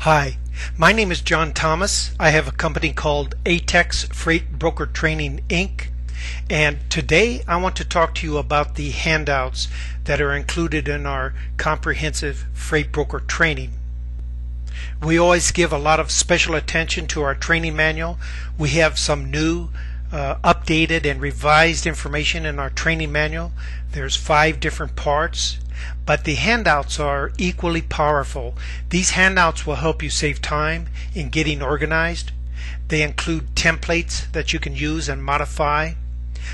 Hi, my name is John Thomas. I have a company called Atex Freight Broker Training Inc. And today I want to talk to you about the handouts that are included in our comprehensive freight broker training. We always give a lot of special attention to our training manual. We have some new updated and revised information in our training manual. There's 5 different parts, but the handouts are equally powerful. These handouts will help you save time in getting organized. They include templates that you can use and modify.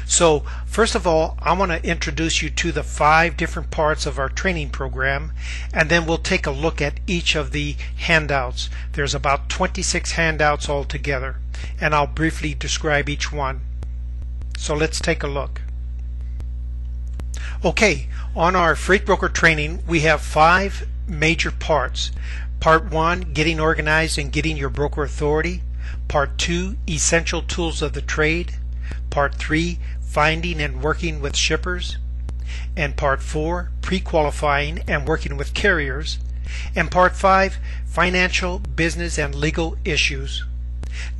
So first of all, I want to introduce you to the 5 different parts of our training program, and then we'll take a look at each of the handouts. There's about 26 handouts altogether, and I'll briefly describe each one. So let's take a look. Okay, on our freight broker training we have 5 major parts. Part 1, getting organized and getting your broker authority. Part 2, essential tools of the trade. Part 3, finding and working with shippers. And Part 4, pre-qualifying and working with carriers. And Part 5, financial, business, and legal issues.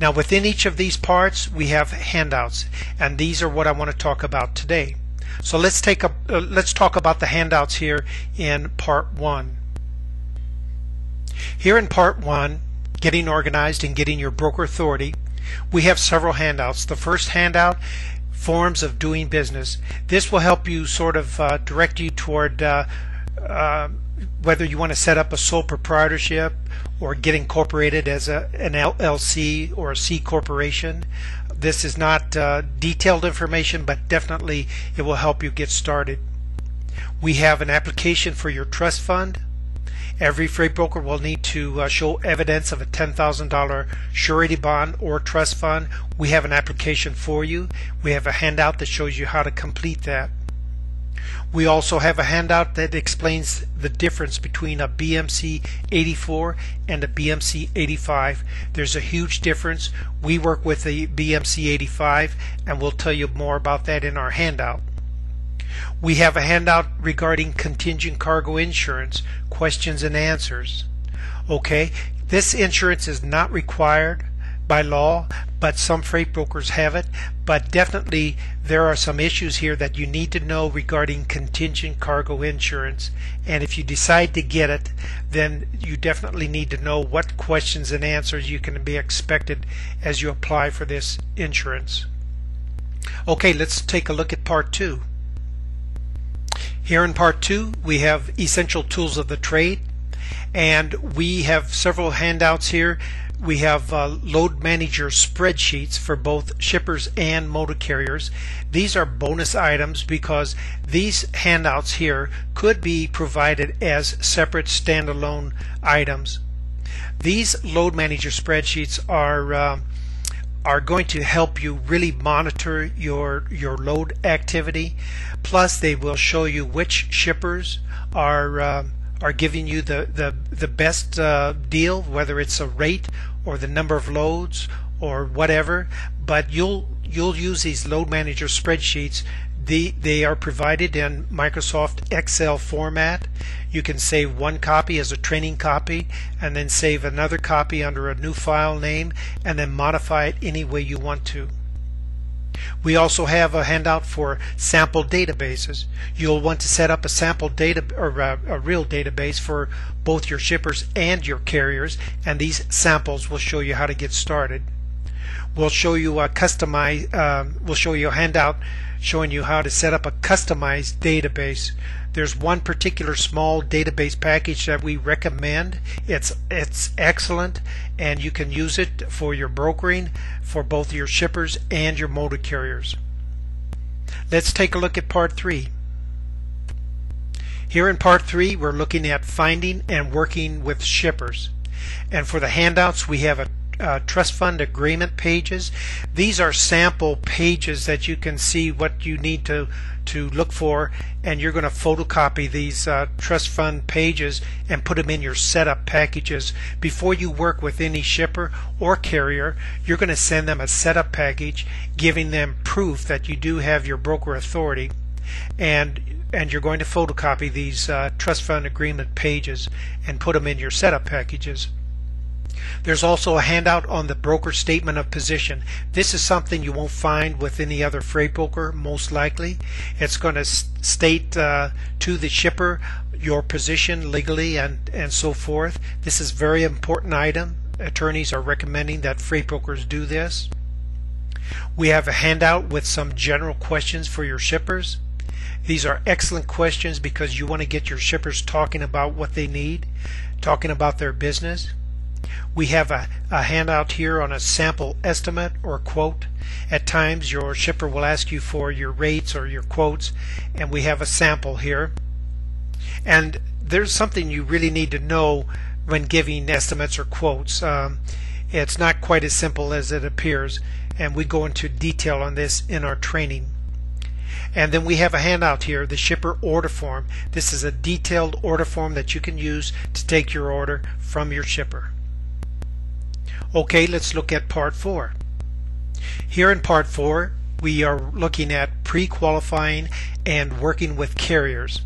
Now within each of these parts we have handouts, and these are what I want to talk about today. So let's talk about the handouts here in Part 1. Here in Part 1, getting organized and getting your broker authority, we have several handouts. The first handout, forms of doing business. This will help you sort of direct you toward whether you want to set up a sole proprietorship or get incorporated as an LLC or a C corporation. This is not detailed information, but definitely it will help you get started. We have an application for your trust fund. Every freight broker will need to show evidence of a $10,000 surety bond or trust fund. We have an application for you. We have a handout that shows you how to complete that. We also have a handout that explains the difference between a BMC 84 and a BMC 85. There's a huge difference. We work with the BMC 85, and we'll tell you more about that in our handout. We have a handout regarding contingent cargo insurance, questions and answers. Okay, this insurance is not required by law, but some freight brokers have it. But definitely there are some issues here that you need to know regarding contingent cargo insurance, and if you decide to get it, then you definitely need to know what questions and answers you can be expected as you apply for this insurance. Okay, let's take a look at Part 2. Here in Part 2 we have essential tools of the trade, and we have several handouts here. We have load manager spreadsheets for both shippers and motor carriers. These are bonus items because these handouts here could be provided as separate standalone items. These load manager spreadsheets are going to help you really monitor your load activity. Plus they will show you which shippers are giving you the best deal, whether it's a rate or the number of loads or whatever. But you'll use these load manager spreadsheets. They are provided in Microsoft Excel format. You can save one copy as a training copy, and then save another copy under a new file name, and then modify it any way you want to. We also have a handout for sample databases. You'll want to set up a sample data or a real database for both your shippers and your carriers, and these samples will show you how to get started. We'll show you a handout showing you how to set up a customized database. There's one particular small database package that we recommend. It's excellent, and you can use it for your brokering for both your shippers and your motor carriers. Let's take a look at Part 3. Here in Part 3 we're looking at finding and working with shippers. And for the handouts we have a trust fund agreement pages. These are sample pages that you can see what you need to look for, and you're going to photocopy these trust fund pages and put them in your setup packages. Before you work with any shipper or carrier, you're going to send them a setup package giving them proof that you do have your broker authority, and you're going to photocopy these trust fund agreement pages and put them in your setup packages. There's also a handout on the broker statement of position. This is something you won't find with any other freight broker, most likely. It's going to state to the shipper your position legally and so forth. This is a very important item. Attorneys are recommending that freight brokers do this. We have a handout with some general questions for your shippers. These are excellent questions because you want to get your shippers talking about what they need, talking about their business. We have a handout here on a sample estimate or quote. At times your shipper will ask you for your rates or your quotes, and we have a sample here. And there's something you really need to know when giving estimates or quotes. It's not quite as simple as it appears, and we go into detail on this in our training. And then we have a handout here, the shipper order form. This is a detailed order form that you can use to take your order from your shipper. Okay, let's look at part 4. Here in part 4, we are looking at pre-qualifying and working with carriers.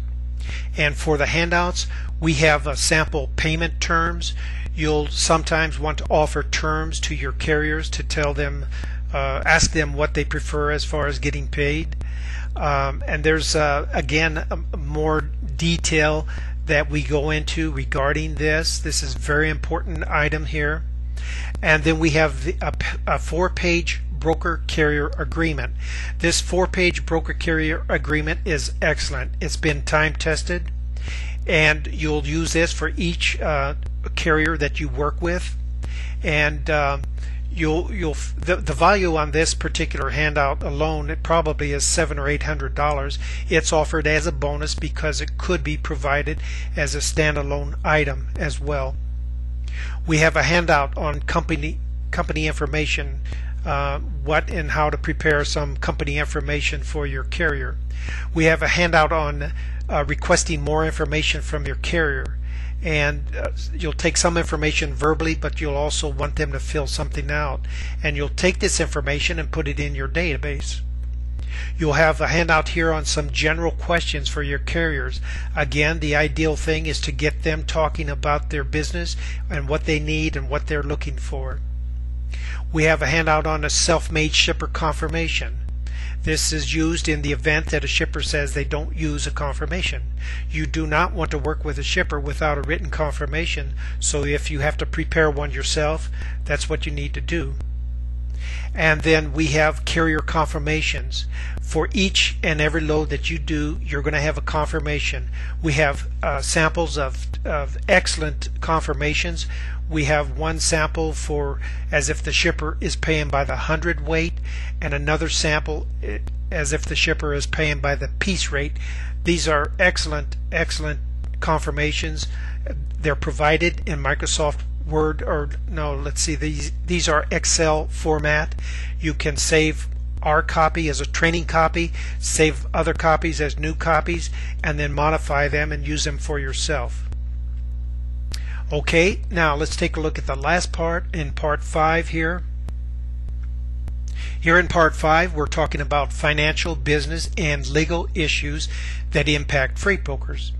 And for the handouts, we have sample payment terms. You'll sometimes want to offer terms to your carriers to tell them, ask them what they prefer as far as getting paid. And there's again more detail that we go into regarding this. This is a very important item here. And then we have a 4-page broker carrier agreement. This 4-page broker carrier agreement is excellent. It's been time tested, and you'll use this for each carrier that you work with. And the value on this particular handout alone, it probably is $700 or $800. It's offered as a bonus because it could be provided as a standalone item as well. We have a handout on company information, what and how to prepare some company information for your carrier. We have a handout on requesting more information from your carrier, and you'll take some information verbally, but you'll also want them to fill something out, and you'll take this information and put it in your database. You'll have a handout here on some general questions for your carriers. Again, the ideal thing is to get them talking about their business and what they need and what they're looking for. We have a handout on a self-made shipper confirmation. This is used in the event that a shipper says they don't use a confirmation. You do not want to work with a shipper without a written confirmation, so if you have to prepare one yourself, that's what you need to do. And then we have carrier confirmations. For each and every load that you do, you're going to have a confirmation. We have samples of excellent confirmations. We have one sample for as if the shipper is paying by the hundredweight, and another sample as if the shipper is paying by the piece rate. These are excellent confirmations. They're provided in Microsoft Word, or no, let's see, these are Excel format. You can save our copy as a training copy, save other copies as new copies, and then modify them and use them for yourself. Okay, now let's take a look at the last part in part 5 here. Here in part 5, we're talking about financial, business, and legal issues that impact freight brokers.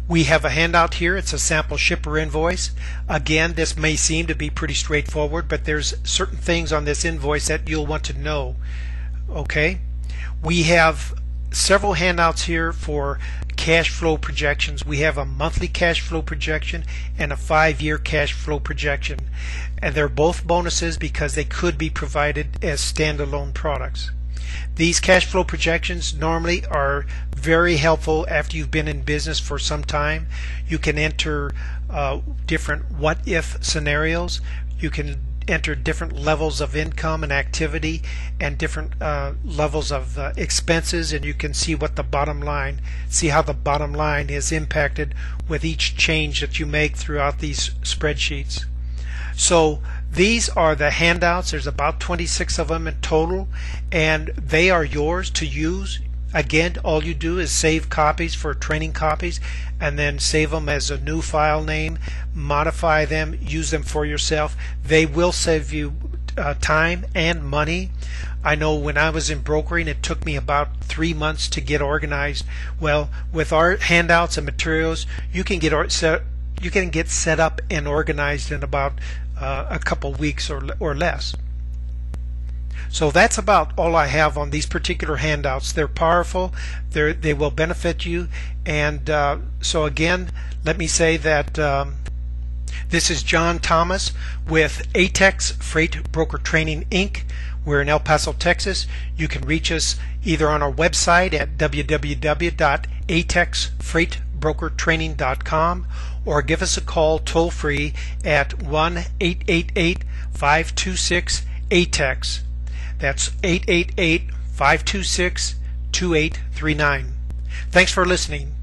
We have a handout here. It's a sample shipper invoice. Again, this may seem to be pretty straightforward, but there's certain things on this invoice that you'll want to know. Okay, we have several handouts here for cash flow projections. We have a monthly cash flow projection and a 5-year cash flow projection, and they're both bonuses because they could be provided as standalone products. These cash flow projections normally are very helpful after you've been in business for some time. You can enter different what-if scenarios. You can enter different levels of income and activity and different levels of expenses, and you can see what the bottom line, see how the bottom line is impacted with each change that you make throughout these spreadsheets. So these are the handouts. There's about 26 of them in total, and they are yours to use. Again, all you do is save copies for training copies, and then save them as a new file name, modify them, use them for yourself. They will save you time and money. I know when I was in brokering, it took me about 3 months to get organized. Well, with our handouts and materials, you can get you can get set up and organized in about a couple weeks or less. So that's about all I have on these particular handouts. They're powerful. They will benefit you. And so again, let me say that this is John Thomas with Atex Freight Broker Training Inc. We're in El Paso, Texas. You can reach us either on our website at www.atexfreightbrokertraining.com or give us a call toll free at 1-888-526-ATEX. That's 888-526-2839. Thanks for listening.